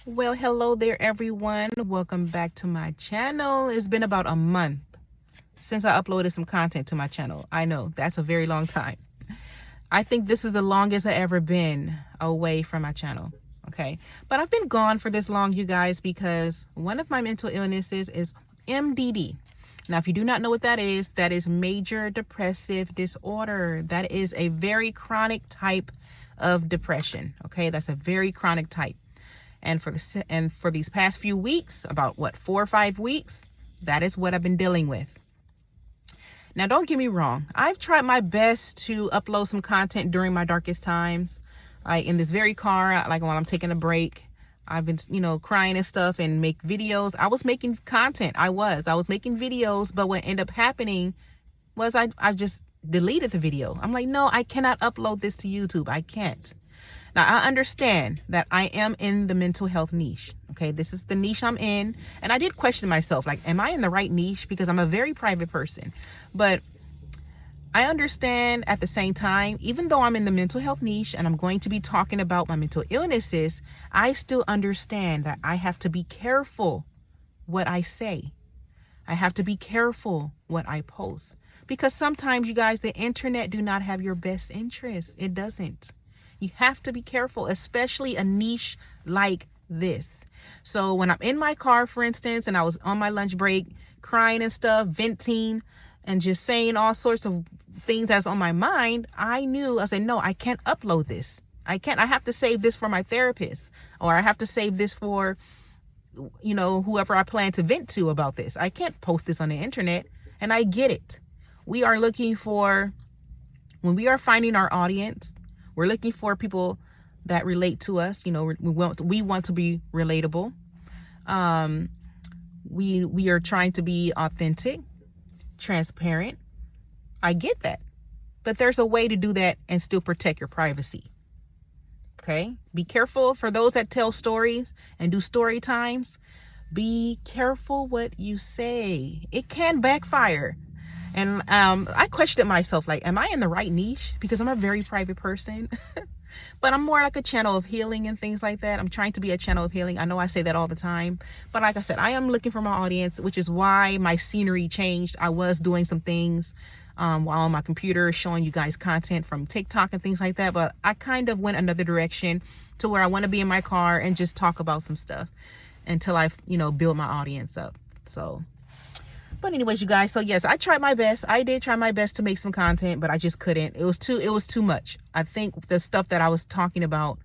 Well, hello there, everyone. Welcome back to my channel. It's been about a month since I uploaded some content to my channel. I know that's a very long time. I think this is the longest I ever been away from my channel. Okay, but I've been gone for this long, you guys, because one of my mental illnesses is MDD. Now, if you do not know what that is major depressive disorder. That is a very chronic type of depression. Okay, that's a very chronic type. And for these past few weeks, about 4 or 5 weeks, that is what I've been dealing with. Now, don't get me wrong. I've tried my best to upload some content during my darkest times. Like in this very car, like while I'm taking a break, I've been, crying and stuff and make videos. I was making content. I was making videos, but what ended up happening was I just deleted the video. I'm like, no, I cannot upload this to YouTube. I can't. Now, I understand that I am in the mental health niche. Okay, this is the niche I'm in. And I did question myself, like, am I in the right niche? Because I'm a very private person. But I understand at the same time, even though I'm in the mental health niche and I'm going to be talking about my mental illnesses, I still understand that I have to be careful what I say. I have to be careful what I post. Because sometimes, you guys, the internet do not have your best interest. It doesn't. You have to be careful, especially a niche like this. So when I'm in my car, for instance, and I was on my lunch break, crying and stuff, venting, and just saying all sorts of things that's on my mind, I said, no, I can't upload this. I have to save this for my therapist, or I have to save this for, whoever I plan to vent to about this. I can't post this on the internet. And I get it. When we are finding our audience, we're looking for people that relate to us. We want to be relatable. We are trying to be authentic, transparent. I get that. But there's a way to do that and still protect your privacy. Okay? Be careful for those that tell stories and do story times. Be careful what you say. It can backfire. And I questioned myself, like, am I in the right niche? Because I'm a very private person. But I'm more like a channel of healing and things like that. I'm trying to be a channel of healing. I know I say that all the time. But like I said, I am looking for my audience, which is why my scenery changed. I was doing some things while on my computer, showing you guys content from TikTok and things like that. But I kind of went another direction to where I want to be in my car and just talk about some stuff until I, build my audience up. But anyways, you guys, so yes, I tried my best. I did try my best to make some content, but I just couldn't. It was too much. I think the stuff that I was talking about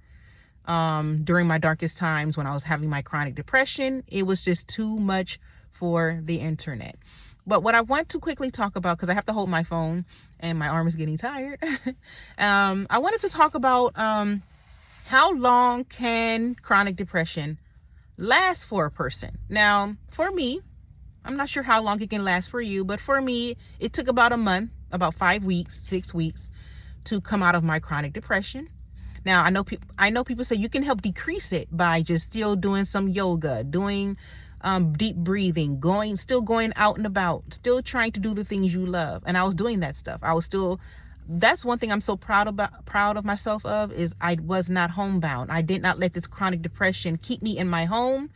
during my darkest times when I was having my chronic depression, it was just too much for the internet. But what I want to quickly talk about, because I have to hold my phone and my arm is getting tired, I wanted to talk about how long can chronic depression last for a person. Now, for me, I'm not sure how long it can last for you, but for me, it took about a month, about 5 weeks, 6 weeks to come out of my chronic depression. Now, I know people say you can help decrease it by just still doing some yoga, doing deep breathing, still going out and about, still trying to do the things you love. And I was doing that stuff. That's one thing I'm so proud of myself of, is I was not homebound. I did not let this chronic depression keep me in my home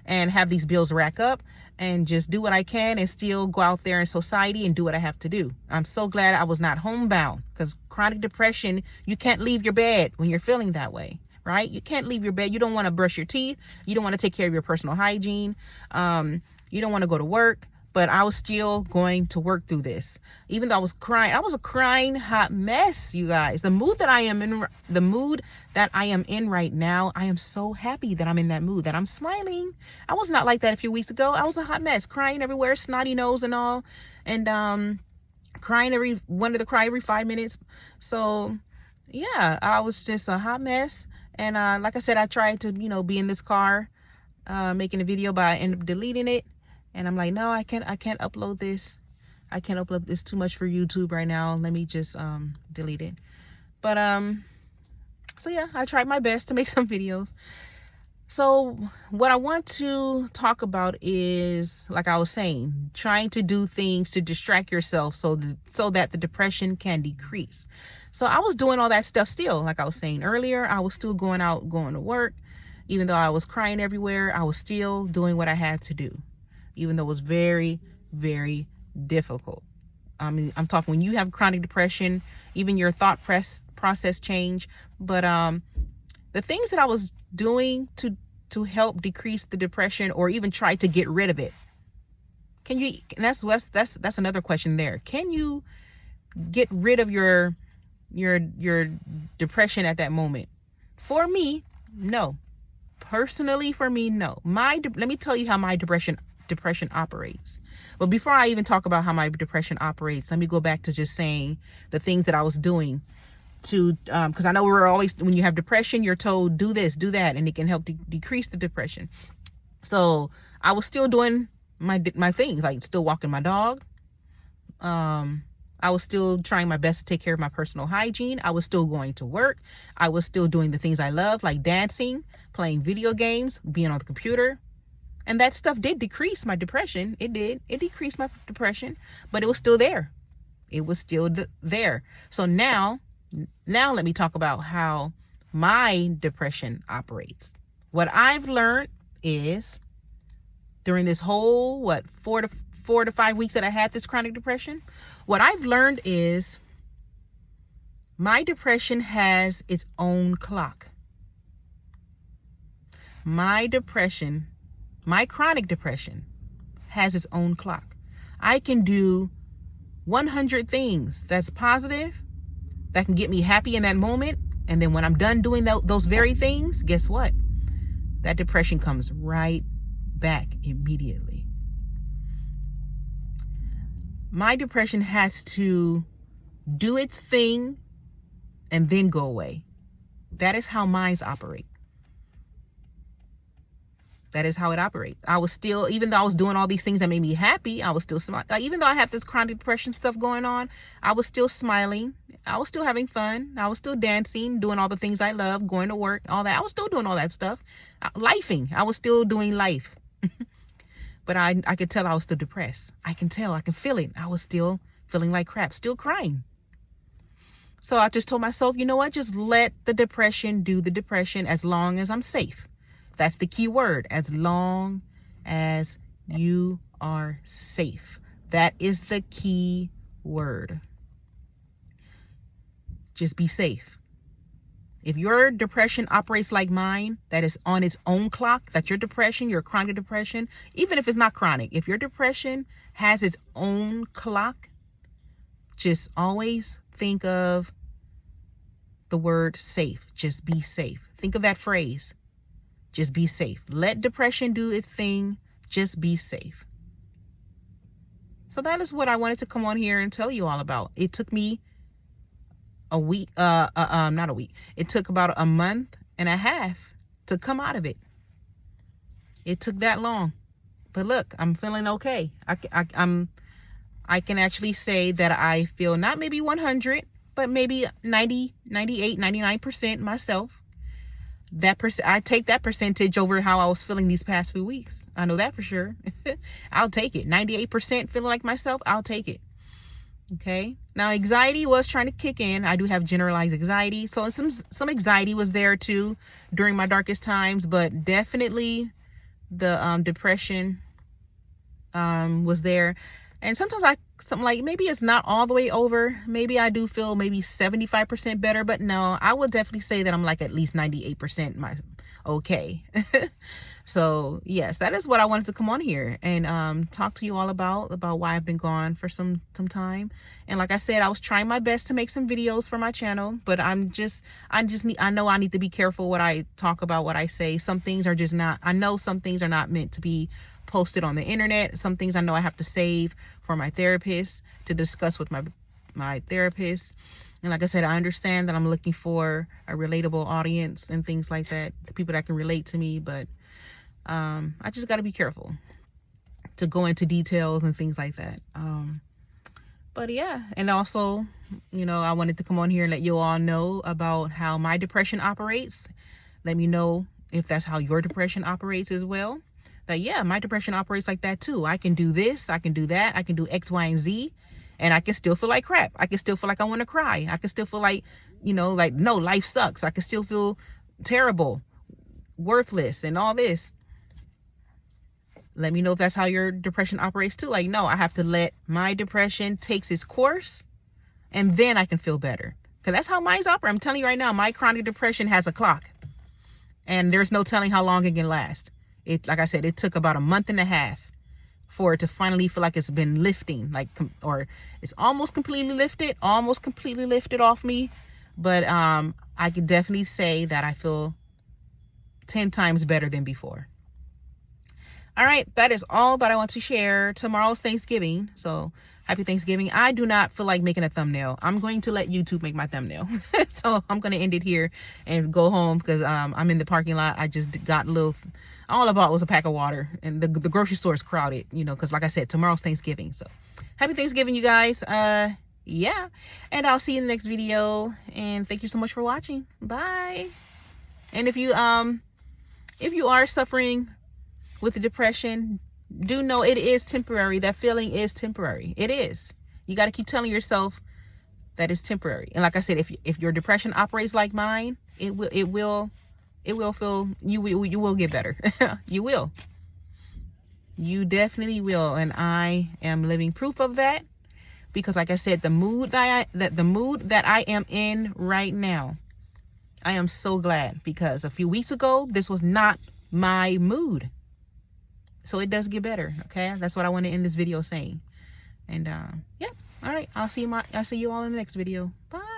and have these bills rack up, and just do what I can and still go out there in society and do what I have to do. I'm so glad I was not homebound, because chronic depression, you can't leave your bed when you're feeling that way, right? You can't leave your bed. You don't want to brush your teeth. You don't want to take care of your personal hygiene. You don't want to go to work. But I was still going to work through this. Even though I was a crying hot mess, you guys. The mood that I am in right now, I am so happy that I'm in that mood, that I'm smiling. I was not like that a few weeks ago. I was a hot mess, crying everywhere, snotty nose and all. And wanted to cry every 5 minutes. So yeah, I was just a hot mess. And like I said, I tried to, be in this car making a video, but I ended up deleting it. And I'm like, no, I can't upload this. I can't upload this, too much for YouTube right now. Let me just delete it. But so yeah, I tried my best to make some videos. So what I want to talk about is, like I was saying, trying to do things to distract yourself so that the depression can decrease. So I was doing all that stuff still. Like I was saying earlier, I was still going out, going to work, Even though I was crying everywhere, I was still doing what I had to do, even though it was very, very difficult. I mean, I'm talking when you have chronic depression, even your thought process change. But the things that I was doing to help decrease the depression, or even try to get rid of it, can you? And that's another question there. Can you get rid of your depression at that moment? For me, no. Personally, for me, no. Let me tell you how my depression operates. But before I even talk about how my depression operates, let me go back to just saying the things that I was doing to, because I know we're always, when you have depression, you're told do this, do that, and it can help decrease the depression. So I was still doing my things, like still walking my dog. I was still trying my best to take care of my personal hygiene. I was still going to work. I was still doing the things I love, like dancing, playing video games, being on the computer. And that stuff did decrease my depression. It did. It decreased my depression, but it was still there. It was still there. So now let me talk about how my depression operates. What I've learned is during this whole, 4 to 5 weeks that I had this chronic depression, what I've learned is my depression has its own clock. My chronic depression has its own clock. I can do 100 things that's positive, that can get me happy in that moment. And then when I'm done doing those very things, guess what? That depression comes right back immediately. My depression has to do its thing and then go away. That is how mine operate. That is how it operates. I was still, even though I was doing all these things that made me happy, I was still smiling. Like, even though I have this chronic depression stuff going on, I was still smiling. I was still having fun. I was still dancing, doing all the things I love, going to work, all that. I was still doing all that stuff. Lifing. I was still doing life. But I could tell I was still depressed. I can tell. I can feel it. I was still feeling like crap, still crying. So I just told myself, you know what? Just let the depression do the depression as long as I'm safe. That's the key word. As long as you are safe. That is the key word. Just be safe. If your depression operates like mine, that is on its own clock, that's your depression, your chronic depression, even if it's not chronic, if your depression has its own clock, just always think of the word safe. Just be safe. Think of that phrase. Just be safe. Let depression do its thing. Just be safe. So that is what I wanted to come on here and tell you all about. It took me a week, not a week. It took about a month and a half to come out of it. It took that long. But look, I'm feeling okay. I can actually say that I feel not maybe 100, but maybe 90, 98, 99% myself. I take that percentage over how I was feeling these past few weeks. I know that for sure. I'll take it. 98% feeling like myself, I'll take it. Okay. Now, anxiety was trying to kick in. I do have generalized anxiety. So some anxiety was there too during my darkest times, but definitely the depression was there. And sometimes something like maybe it's not all the way over. Maybe I do feel maybe 75% better, but no, I would definitely say that I'm like at least 98% okay. So yes, that is what I wanted to come on here and talk to you all about why I've been gone for some time. And like I said, I was trying my best to make some videos for my channel, but I know I need to be careful what I talk about, what I say. Some things are just not, I know some things are not meant to be posted on the internet. Some things I know I have to save for my therapist to discuss with my therapist. And like I said, I understand that I'm looking for a relatable audience and things like that, the people that can relate to me, but I just got to be careful to go into details and things like that. But yeah, and also, you know, I wanted to come on here and let you all know about how my depression operates. Let me know if that's how your depression operates as well. That yeah, my depression operates like that too. I can do this, I can do that, I can do X, Y, and Z, and I can still feel like crap. I can still feel like I want to cry. I can still feel like, you know, like, no, life sucks. I can still feel terrible worthless and all this. Let me know if that's how your depression operates too. Like, no, I have to let my depression takes its course, and then I can feel better. Because that's how mine's operate. I'm telling you right now, my chronic depression has a clock. And there's no telling how long it can last. Like I said, it took about a month and a half for it to finally feel like it's been lifting. Or it's almost completely lifted off me. But I could definitely say that I feel 10 times better than before. All right, that is all that I want to share. Tomorrow's Thanksgiving, so happy Thanksgiving. I do not feel like making a thumbnail. I'm going to let YouTube make my thumbnail. So I'm going to end it here and go home because I'm in the parking lot. I just got a little, all I bought was a pack of water, and the grocery store is crowded, you know, because like I said, tomorrow's Thanksgiving. So happy Thanksgiving, you guys. Yeah, and I'll see you in the next video, and thank you so much for watching. Bye. And if you are suffering with the depression, do know it is temporary. That feeling is temporary. It is. You got to keep telling yourself that it's temporary. And like I said, if your depression operates like mine, it will feel, you will get better. You will. You definitely will. And I am living proof of that, because like I said, the mood that I am in right now, I am so glad, because a few weeks ago this was not my mood. So it does get better. Okay, that's what I want to end this video saying. And yeah, all right, I'll see you all in the next video. Bye.